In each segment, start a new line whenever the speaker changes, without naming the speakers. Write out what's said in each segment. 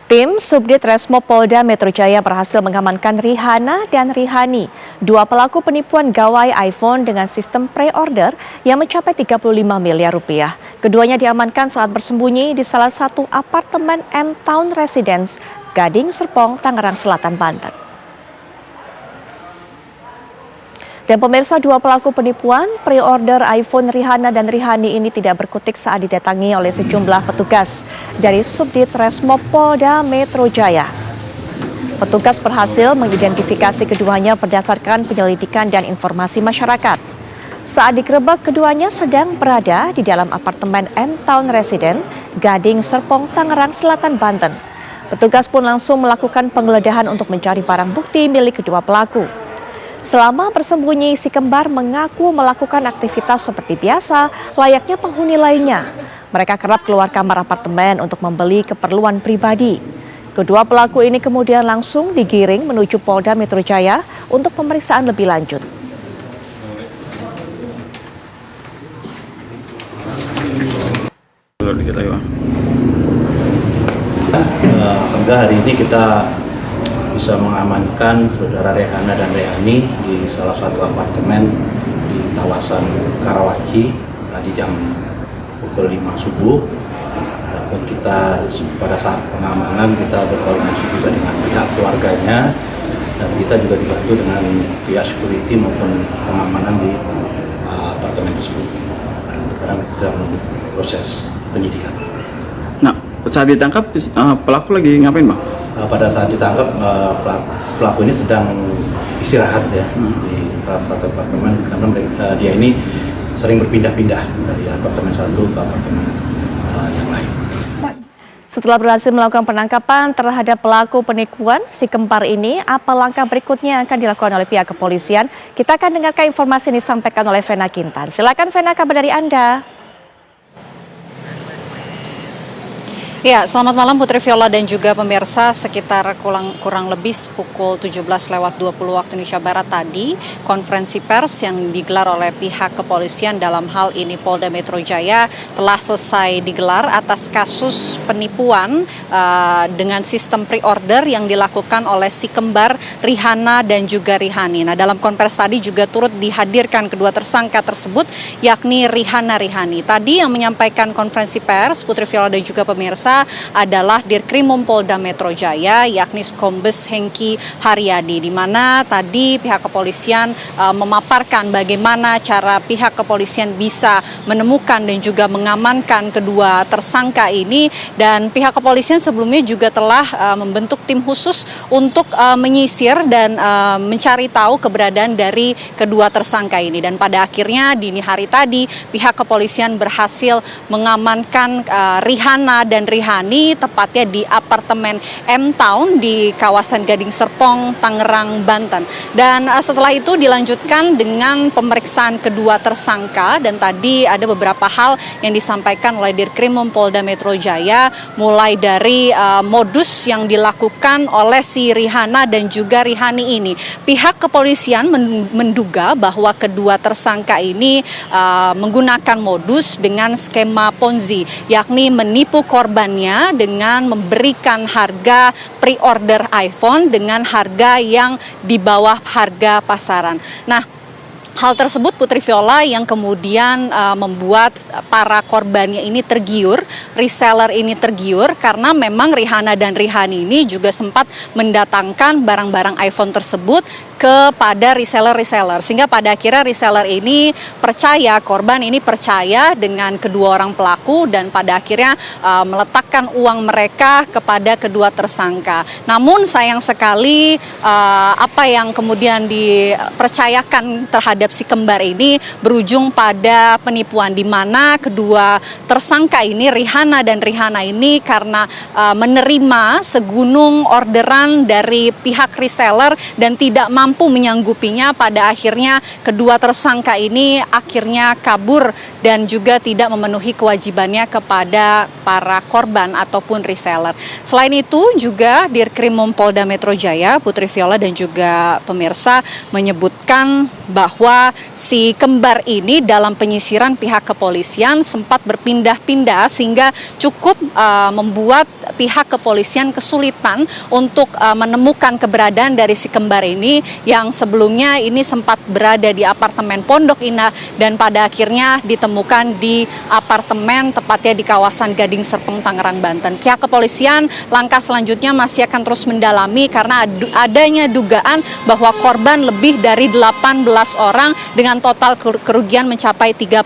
Tim Subdit Resmo Polda Metro Jaya berhasil mengamankan Rihana dan Rihani, dua pelaku penipuan gawai iPhone dengan sistem pre-order yang mencapai 35 miliar rupiah. Keduanya diamankan saat bersembunyi di salah satu apartemen M Town Residence, Gading Serpong, Tangerang Selatan, Banten. Dan pemirsa, dua pelaku penipuan pre-order iPhone Rihana dan Rihani ini tidak berkutik saat didatangi oleh sejumlah petugas dari Subdit Resmo Polda Metro Jaya. Petugas berhasil mengidentifikasi keduanya berdasarkan penyelidikan dan informasi masyarakat. Saat digerebek, keduanya sedang berada di dalam apartemen M Town Residence, Gading Serpong, Tangerang Selatan, Banten. Petugas pun langsung melakukan penggeledahan untuk mencari barang bukti milik kedua pelaku. Selama bersembunyi, si kembar mengaku melakukan aktivitas seperti biasa, layaknya penghuni lainnya. Mereka kerap keluar kamar apartemen untuk membeli keperluan pribadi. Kedua pelaku ini kemudian langsung digiring menuju Polda Metro Jaya untuk pemeriksaan lebih lanjut.
Hingga hari ini kita bisa mengamankan saudara Rehana dan Rehani di salah satu apartemen di kawasan Karawaci tadi jam pukul 5 subuh. Dan kita pada saat pengamanan kita berkoordinasi juga dengan pihak keluarganya dan kita juga dibantu dengan pihak security maupun pengamanan di apartemen tersebut. Dan sekarang sedang proses penyidikan.
Nah, saat ditangkap pelaku lagi ngapain, Bang?
Pada saat ditangkap pelaku ini sedang istirahat ya di salah satu apartemen karena dia ini sering berpindah-pindah dari apartemen satu ke apartemen yang lain.
Setelah berhasil melakukan penangkapan terhadap pelaku penipuan si kembar ini, apa langkah berikutnya yang akan dilakukan oleh pihak kepolisian? Kita akan dengarkan informasi ini disampaikan oleh Vena Kintan. Silakan Vena, kabar dari Anda.
Ya, selamat malam Putri Viola dan juga pemirsa. Sekitar kurang lebih pukul 17:20 waktu Indonesia Barat tadi, konferensi pers yang digelar oleh pihak kepolisian dalam hal ini Polda Metro Jaya telah selesai digelar atas kasus penipuan dengan sistem pre-order yang dilakukan oleh si kembar Rihana dan juga Rihani. Nah, dalam konferensi tadi juga turut dihadirkan kedua tersangka tersebut, yakni Rihana Rihani. Tadi yang menyampaikan konferensi pers, Putri Viola dan juga pemirsa, adalah Dirkrimum Polda Metro Jaya, yakni Kombes Hengki Haryadi, di mana tadi pihak kepolisian memaparkan bagaimana cara pihak kepolisian bisa menemukan dan juga mengamankan kedua tersangka ini, dan pihak kepolisian sebelumnya juga telah membentuk tim khusus untuk menyisir dan mencari tahu keberadaan dari kedua tersangka ini, dan pada akhirnya dini hari tadi pihak kepolisian berhasil mengamankan Rihana dan Rihani tepatnya di apartemen M Town di kawasan Gading Serpong, Tangerang, Banten. Dan setelah itu dilanjutkan dengan pemeriksaan kedua tersangka, dan tadi ada beberapa hal yang disampaikan oleh Dirkrimum Polda Metro Jaya, mulai dari modus yang dilakukan oleh si Rihana dan juga Rihani ini. Pihak kepolisian menduga bahwa kedua tersangka ini menggunakan modus dengan skema Ponzi, yakni menipu korbannya dengan memberikan harga pre-order iPhone dengan harga yang di bawah harga pasaran. Nah, hal tersebut Putri Viola yang kemudian membuat para korbannya ini tergiur, reseller ini tergiur, karena memang Rihana dan Rihani ini juga sempat mendatangkan barang-barang iPhone tersebut kepada reseller-reseller, sehingga pada akhirnya reseller ini percaya, korban ini percaya dengan kedua orang pelaku, dan pada akhirnya meletakkan uang mereka kepada kedua tersangka. Namun sayang sekali apa yang kemudian dipercayakan terhadap si kembar ini berujung pada penipuan, di mana kedua tersangka ini, Rihana dan Rihana ini, karena menerima segunung orderan dari pihak reseller dan tidak mampu menyanggupinya, pada akhirnya kedua tersangka ini akhirnya kabur dan juga tidak memenuhi kewajibannya kepada para korban ataupun reseller. Selain itu juga Dirkrimum Polda Metro Jaya, Putri Viola dan juga pemirsa menyebutkan bahwa si kembar ini dalam penyisiran pihak kepolisian sempat berpindah-pindah sehingga cukup membuat pihak kepolisian kesulitan untuk menemukan keberadaan dari si kembar ini yang sebelumnya ini sempat berada di apartemen Pondok Indah dan pada akhirnya ditemukan di apartemen tepatnya di kawasan Gading Serpong, Tangerang, Banten. Pihak kepolisian langkah selanjutnya masih akan terus mendalami karena adanya dugaan bahwa korban lebih dari 18 orang dengan total kerugian mencapai 35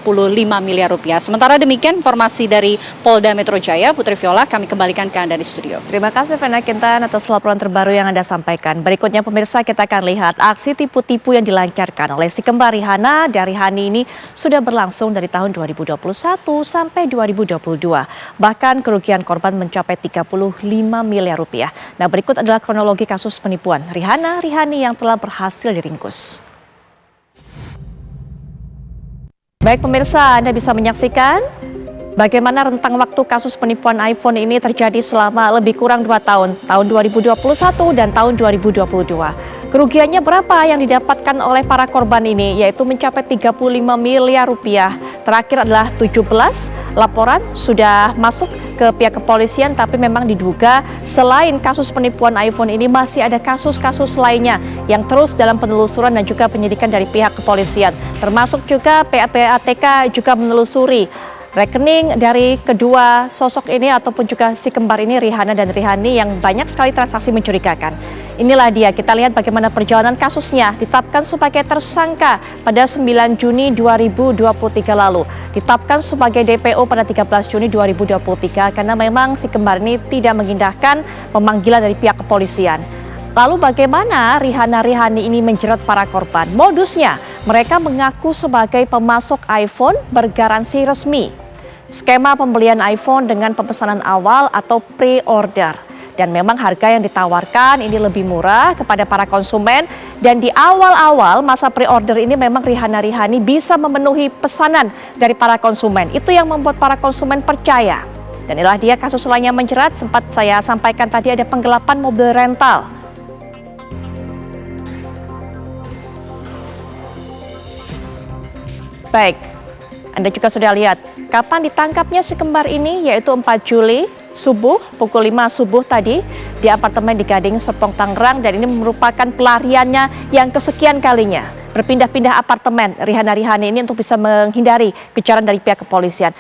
miliar rupiah. Sementara demikian informasi dari Polda Metro Jaya, Putri Viola, kami kembalikan ke Anda di studio.
Terima kasih Vena Kintan atas laporan terbaru yang Anda sampaikan. Berikutnya pemirsa kita akan lihat aksi tipu-tipu yang dilancarkan oleh si kembar Rihanna dan Rihani ini sudah berlangsung dari tahun 2021 sampai 2022. Bahkan kerugian korban mencapai 35 miliar rupiah. Nah berikut adalah kronologi kasus penipuan Rihani yang telah berhasil diringkus. Baik pemirsa, Anda bisa menyaksikan bagaimana rentang waktu kasus penipuan iPhone ini terjadi selama lebih kurang 2 tahun, tahun 2021 dan tahun 2022. Kerugiannya berapa yang didapatkan oleh para korban ini, yaitu mencapai 35 miliar rupiah. Terakhir adalah 17 laporan sudah masuk ke pihak kepolisian, tapi memang diduga selain kasus penipuan iPhone ini masih ada kasus-kasus lainnya yang terus dalam penelusuran dan juga penyidikan dari pihak kepolisian. Termasuk juga PPATK juga menelusuri rekening dari kedua sosok ini ataupun juga si kembar ini Rihanna dan Rihani yang banyak sekali transaksi mencurigakan. Inilah dia, kita lihat bagaimana perjalanan kasusnya. Ditetapkan sebagai tersangka pada 9 Juni 2023 lalu. Ditetapkan sebagai DPO pada 13 Juni 2023 karena memang si kembar ini tidak mengindahkan pemanggilan dari pihak kepolisian. Lalu bagaimana Rihani ini menjerat para korban? Modusnya, mereka mengaku sebagai pemasok iPhone bergaransi resmi. Skema pembelian iPhone dengan pemesanan awal atau pre-order. Dan memang harga yang ditawarkan ini lebih murah kepada para konsumen. Dan di awal-awal masa pre-order ini memang Rihani bisa memenuhi pesanan dari para konsumen. Itu yang membuat para konsumen percaya. Dan inilah dia kasus lainnya menjerat, sempat saya sampaikan tadi ada penggelapan mobil rental. Baik, Anda juga sudah lihat kapan ditangkapnya si kembar ini, yaitu 4 Juli subuh, pukul 5 subuh tadi di apartemen di Gading Serpong, Tangerang, dan ini merupakan pelariannya yang kesekian kalinya. Berpindah-pindah apartemen Rihani ini untuk bisa menghindari kejaran dari pihak kepolisian.